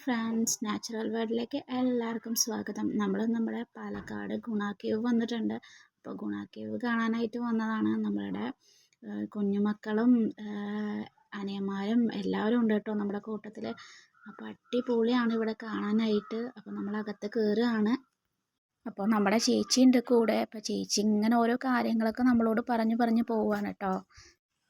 Friends, natural വേൾഡിലേക്ക് എല്ലാവർക്കും സ്വാഗതം. നമ്മുടെ പാലക്കാട് ഗുണ കേവ് വന്നിട്ടുണ്ട്. അപ്പോൾ ഗുണ കേവ് കാണാനായിട്ട് വന്നതാണ്. നമ്മളുടെ കുഞ്ഞുമക്കളും അനിയന്മാരും എല്ലാവരും ഉണ്ട് കേട്ടോ നമ്മുടെ കൂട്ടത്തിൽ. അപ്പോൾ അടിപൊളിയാണ് ഇവിടെ കാണാനായിട്ട്. അപ്പോൾ നമ്മളകത്ത് കയറുകയാണ്. അപ്പോൾ നമ്മുടെ ചേച്ചി ഉണ്ട് കൂടെ. അപ്പോൾ ചേച്ചി ഇങ്ങനെ ഓരോ കാര്യങ്ങളൊക്കെ നമ്മളോട് പറഞ്ഞു പോവുകയാണ് കേട്ടോ.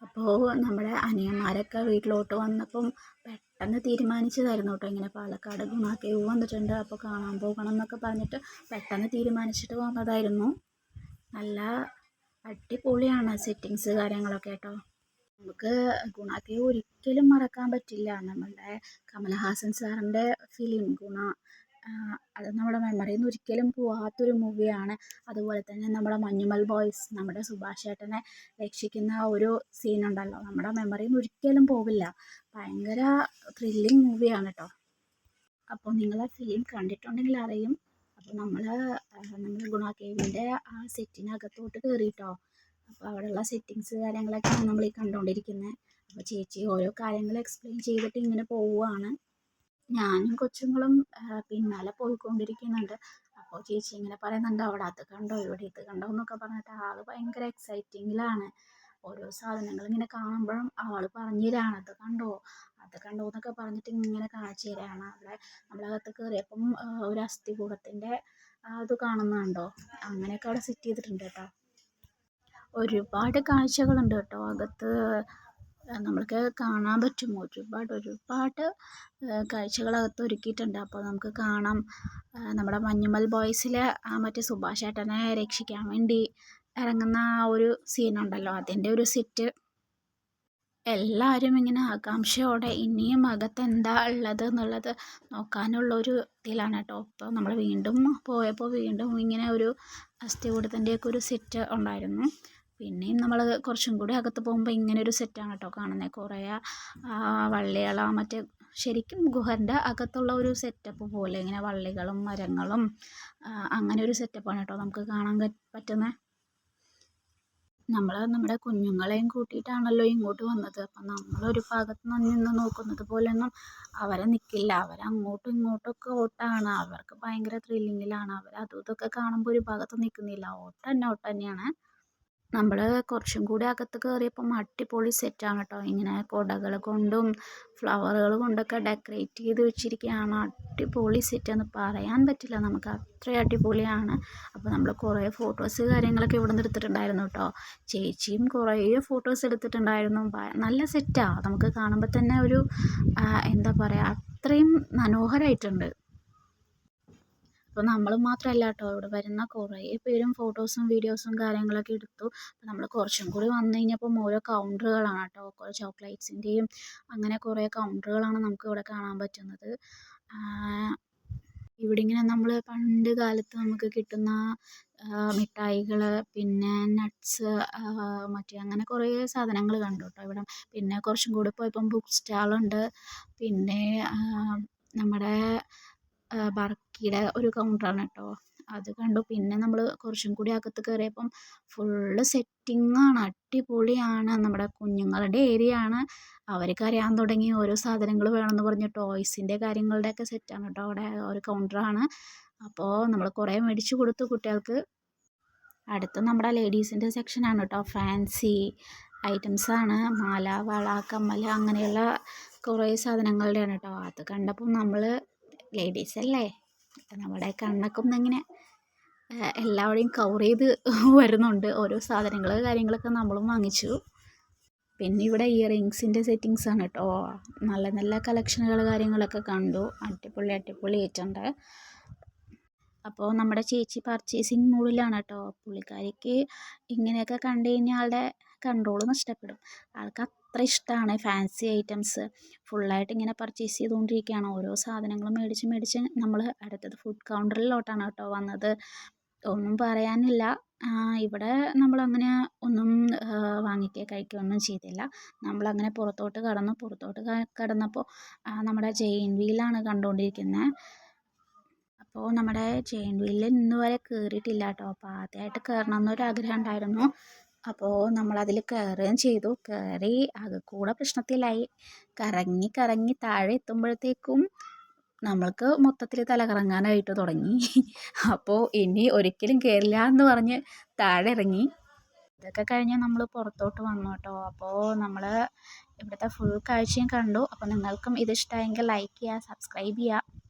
അപ്പോൾ നമ്മുടെ അനിയന്മാരൊക്കെ വീട്ടിലോട്ട് വന്നപ്പം പെട്ടെന്ന് തീരുമാനിച്ചതായിരുന്നു കേട്ടോ, ഇങ്ങനെ പാലക്കാട് ഗുണ കേവ് വന്നിട്ടുണ്ട്, അപ്പോൾ കാണാൻ പോകണം എന്നൊക്കെ പറഞ്ഞിട്ട് പെട്ടെന്ന് തീരുമാനിച്ചിട്ട് വന്നതായിരുന്നു. നല്ല അടിപൊളിയാണ് സെറ്റിങ്സ് കാര്യങ്ങളൊക്കെ കേട്ടോ. നമുക്ക് ഗുണ കേവ് ഒരിക്കലും മറക്കാൻ പറ്റില്ല. നമ്മളുടെ കമലഹാസൻ സാറിൻ്റെ ഫിലിം ഗുണ, അത് നമ്മുടെ മെമ്മറിയിൽ നിന്ന് ഒരിക്കലും പോവാത്തൊരു മൂവിയാണ്. അതുപോലെ തന്നെ നമ്മുടെ മഞ്ഞുമൽ ബോയ്സ്, നമ്മുടെ സുഭാഷ് ചേട്ടനെ രക്ഷിക്കുന്ന ഒരു സീനുണ്ടല്ലോ, നമ്മുടെ മെമ്മറിയിൽ നിന്ന് ഒരിക്കലും പോവില്ല. ഭയങ്കര ത്രില്ലിങ് മൂവിയാണ് കേട്ടോ. അപ്പോൾ നിങ്ങൾ ആ ഫിലിം കണ്ടിട്ടുണ്ടെങ്കിൽ അറിയും. അപ്പോൾ നമ്മൾ ഗുണ കേവിൻ്റെ ആ സെറ്റിനകത്തോട്ട് കയറിയിട്ടോ. അപ്പോൾ അവിടെയുള്ള സെറ്റിങ്സ് കാര്യങ്ങളൊക്കെയാണ് നമ്മൾ ഈ കണ്ടുകൊണ്ടിരിക്കുന്നത്. അപ്പോൾ ചേച്ചി ഓരോ കാര്യങ്ങൾ എക്സ്പ്ലെയിൻ ചെയ്തിട്ട് ഇങ്ങനെ പോവുകയാണ്. ഞാനും കൊച്ചുങ്ങളും പിന്നാലെ പോയിക്കൊണ്ടിരിക്കുന്നുണ്ട്. അപ്പോൾ ചേച്ചി ഇങ്ങനെ പറയുന്നുണ്ട്, അവിടെ അത് കണ്ടോ ഇവിടെ ഇത് കണ്ടോ എന്നൊക്കെ പറഞ്ഞിട്ട് ആൾ ഭയങ്കര എക്സൈറ്റിങ്ങിലാണ്. ഓരോ സാധനങ്ങൾ ഇങ്ങനെ കാണുമ്പോഴും ആൾ പറഞ്ഞു തരാണ്, അത് കണ്ടോ എന്നൊക്കെ പറഞ്ഞിട്ട് ഇങ്ങനെ കാണിച്ചു തരാണ്. അവിടെ നമ്മളകത്ത് കയറിയപ്പം ഒരു അസ്ഥികൂടത്തിൻ്റെ അത് കാണുന്നുണ്ടോ, അങ്ങനെയൊക്കെ അവിടെ സെറ്റ് ചെയ്തിട്ടുണ്ട് കേട്ടോ. ഒരുപാട് കാഴ്ചകളുണ്ട് കേട്ടോ അകത്ത്. നമ്മൾക്ക് കാണാൻ പറ്റും. ഒരുപാട് കാഴ്ചകളകത്ത് ഒരുക്കിയിട്ടുണ്ട്. അപ്പോൾ നമുക്ക് കാണാം. നമ്മുടെ മഞ്ഞുമൽ ബോയ്സിലെ മറ്റേ സുഭാഷ് ചേട്ടനെ രക്ഷിക്കാൻ വേണ്ടി ഇറങ്ങുന്ന ആ ഒരു സീനുണ്ടല്ലോ, അതിൻ്റെ ഒരു സെറ്റ്. എല്ലാവരും ഇങ്ങനെ ആകാംക്ഷയോടെ ഇനിയും അകത്ത് എന്താ ഉള്ളത് എന്നുള്ളത് നോക്കാനുള്ളൊരു ഇതിലാണ് കേട്ടോ. അപ്പോൾ നമ്മൾ വീണ്ടും പോയപ്പോൾ വീണ്ടും ഇങ്ങനെ ഒരു അസ്ഥികൂടത്തിൻ്റെയൊക്കെ ഒരു സെറ്റ് ഉണ്ടായിരുന്നു. പിന്നെയും നമ്മൾ കുറച്ചും കൂടി അകത്ത് പോകുമ്പോൾ ഇങ്ങനെ ഒരു സെറ്റാണ് കേട്ടോ കാണുന്നത്. കുറേ വള്ളികൾ, മറ്റേ ശരിക്കും ഗുഹൻ്റെ അകത്തുള്ള ഒരു സെറ്റപ്പ് പോലെ ഇങ്ങനെ വള്ളികളും മരങ്ങളും അങ്ങനെ ഒരു സെറ്റപ്പാണ് കേട്ടോ നമുക്ക് കാണാൻ പറ്റുന്നത്. നമ്മുടെ കുഞ്ഞുങ്ങളെയും കൂട്ടിയിട്ടാണല്ലോ ഇങ്ങോട്ട് വന്നത്. അപ്പം നമ്മളൊരു ഭാഗത്ത് നിന്ന് നോക്കുന്നത് പോലെയൊന്നും അവരെ നിൽക്കില്ല. അവരങ്ങോട്ടും ഇങ്ങോട്ടൊക്കെ ഓട്ടമാണ്. അവർക്ക് ഭയങ്കര ത്രില്ലിങ്ങിലാണ്. അതും ഇതൊക്കെ കാണുമ്പോൾ ഒരു ഭാഗത്ത് നിൽക്കുന്നില്ല, ഓട്ടം തന്നെയാണ്. നമ്മൾ കുറച്ചും കൂടി അകത്ത് കയറിയപ്പം അടിപൊളി സെറ്റാണ് കേട്ടോ. ഇങ്ങനെ കുടകൾ കൊണ്ടും ഫ്ലവറുകൾ കൊണ്ടൊക്കെ ഡെക്കറേറ്റ് ചെയ്ത് വെച്ചിരിക്കുകയാണ്. അടിപൊളി സെറ്റെന്ന് പറയാൻ പറ്റില്ല, നമുക്ക് അത്രയും അടിപൊളിയാണ്. അപ്പോൾ നമ്മൾ കുറേ ഫോട്ടോസ് കാര്യങ്ങളൊക്കെ ഇവിടെ നിന്ന് എടുത്തിട്ടുണ്ടായിരുന്നു കേട്ടോ. ചേച്ചിയും കുറേ ഫോട്ടോസ് എടുത്തിട്ടുണ്ടായിരുന്നു. നല്ല സെറ്റാണ്, നമുക്ക് കാണുമ്പോൾ തന്നെ ഒരു എന്താ പറയുക, അത്രയും മനോഹരമായിട്ടുണ്ട്. അപ്പോൾ നമ്മൾ മാത്രമല്ല കേട്ടോ, ഇവിടെ വരുന്ന കുറേ പേരും ഫോട്ടോസും വീഡിയോസും കാര്യങ്ങളൊക്കെ എടുത്തു. അപ്പോൾ നമ്മൾ കുറച്ചും കൂടി വന്നു കഴിഞ്ഞപ്പം ഓരോ കൗണ്ടറുകളാണ് കേട്ടോ. കുറേ ചോക്ലേറ്റ്സിൻ്റെയും അങ്ങനെ കുറേ കൗണ്ടറുകളാണ് നമുക്ക് ഇവിടെ കാണാൻ പറ്റുന്നത്. ഇവിടെ ഇങ്ങനെ നമ്മൾ പണ്ട് കാലത്ത് നമുക്ക് കിട്ടുന്ന മിഠായികൾ, പിന്നെ നട്ട്സ്, മറ്റേ അങ്ങനെ കുറേ സാധനങ്ങൾ കണ്ടു കേട്ടോ ഇവിടെ. പിന്നെ കുറച്ചും കൂടി പോയപ്പം ബുക്ക് സ്റ്റാളുണ്ട്. പിന്നെ നമ്മുടെ ബർക്കിയുടെ ഒരു കൗണ്ടറാണ് കേട്ടോ, അത് കണ്ടു. പിന്നെ നമ്മൾ കുറച്ചും കൂടി അകത്ത് കയറിയപ്പം ഫുള്ള് സെറ്റിങ്ങാണ്, അടിപൊളിയാണ്. നമ്മുടെ കുഞ്ഞുങ്ങളുടെ ഏരിയ ആണ്. അവർക്ക് അറിയാൻ തുടങ്ങി ഓരോ സാധനങ്ങൾ വേണമെന്ന് പറഞ്ഞ് ടോയ്സിൻ്റെ കാര്യങ്ങളുടെയൊക്കെ സെറ്റാണ് കേട്ടോ. അവിടെ ഒരു കൗണ്ടറാണ്. അപ്പോൾ നമ്മൾ കുറേ മേടിച്ച് കൊടുത്തു കുട്ടികൾക്ക്. അടുത്ത് നമ്മുടെ ലേഡീസിൻ്റെ സെക്ഷനാണ് കേട്ടോ. ഫാൻസി ഐറ്റംസാണ്, മാല, വള, കമ്മൽ അങ്ങനെയുള്ള കുറേ സാധനങ്ങളുടെയാണ് കേട്ടോ. അത് കണ്ടപ്പം നമ്മൾ ലേഡീസ് അല്ലേ, നമ്മുടെ കണ്ണൊക്കെ ഒന്നിങ്ങനെ എല്ലാവരെയും കവർ ചെയ്ത് വരുന്നുണ്ട്. ഓരോ സാധനങ്ങൾ കാര്യങ്ങളൊക്കെ നമ്മളും വാങ്ങിച്ചു. പിന്നെ ഇവിടെ ഇയറിങ്സിൻ്റെ സെറ്റിങ്സാണ് കേട്ടോ. നല്ല കളക്ഷനുകൾ കാര്യങ്ങളൊക്കെ കണ്ടു. അടിപൊളി ആയിട്ടുണ്ട്. അപ്പോൾ നമ്മുടെ ചേച്ചി പർച്ചേസിങ് മൂഡിലാണ് കേട്ടോ. പുള്ളിക്കാരിക്ക് ഇങ്ങനെയൊക്കെ കണ്ടു കഴിഞ്ഞാൽ ആളുടെ കൺട്രോൾ നഷ്ടപ്പെടും. ആൾക്ക് അത്ര ഇഷ്ടമാണ് ഫാൻസി ഐറ്റംസ്. ഫുള്ളായിട്ട് ഇങ്ങനെ പർച്ചേസ് ചെയ്തുകൊണ്ടിരിക്കുകയാണ്. ഓരോ സാധനങ്ങളും മേടിച്ച് നമ്മൾ അടുത്തത് ഫുഡ് കൗണ്ടറിലോട്ടാണ് കേട്ടോ വന്നത്. ഒന്നും പറയാനില്ല, ഇവിടെ നമ്മളങ്ങനെ ഒന്നും കഴിക്കുകയൊന്നും ചെയ്തില്ല. നമ്മളങ്ങനെ പുറത്തോട്ട് കടന്നപ്പോൾ നമ്മുടെ ജെയിൻ വീലാണ് കണ്ടുകൊണ്ടിരിക്കുന്നത്. അപ്പോൾ നമ്മുടെ ജെയിൻ വീലിൽ ഇന്ന് വരെ കയറിയിട്ടില്ല കേട്ടോ. അപ്പോൾ ആദ്യമായിട്ട് കയറണം എന്നൊരാഗ്രഹം ഉണ്ടായിരുന്നു. അപ്പോൾ നമ്മളതിൽ കയറുകയും ചെയ്തു. കയറി ആകെ കൂടെ പ്രശ്നത്തിലായി. കറങ്ങി താഴെ എത്തുമ്പോഴത്തേക്കും നമ്മൾക്ക് മൊത്തത്തിൽ തലകറങ്ങാനായിട്ട് തുടങ്ങി. അപ്പോൾ ഇനി ഒരിക്കലും കയറില്ല എന്ന് പറഞ്ഞ് താഴെ ഇറങ്ങി. ഇതൊക്കെ കഴിഞ്ഞ് നമ്മൾ പുറത്തോട്ട് വന്നു കേട്ടോ. അപ്പോൾ നമ്മൾ ഇവിടുത്തെ ഫുൾ കാഴ്ചയും കണ്ടു. അപ്പോൾ നിങ്ങൾക്കും ഇത് ഇഷ്ടമായെങ്കിൽ ലൈക്ക് ചെയ്യുക, സബ്സ്ക്രൈബ് ചെയ്യുക.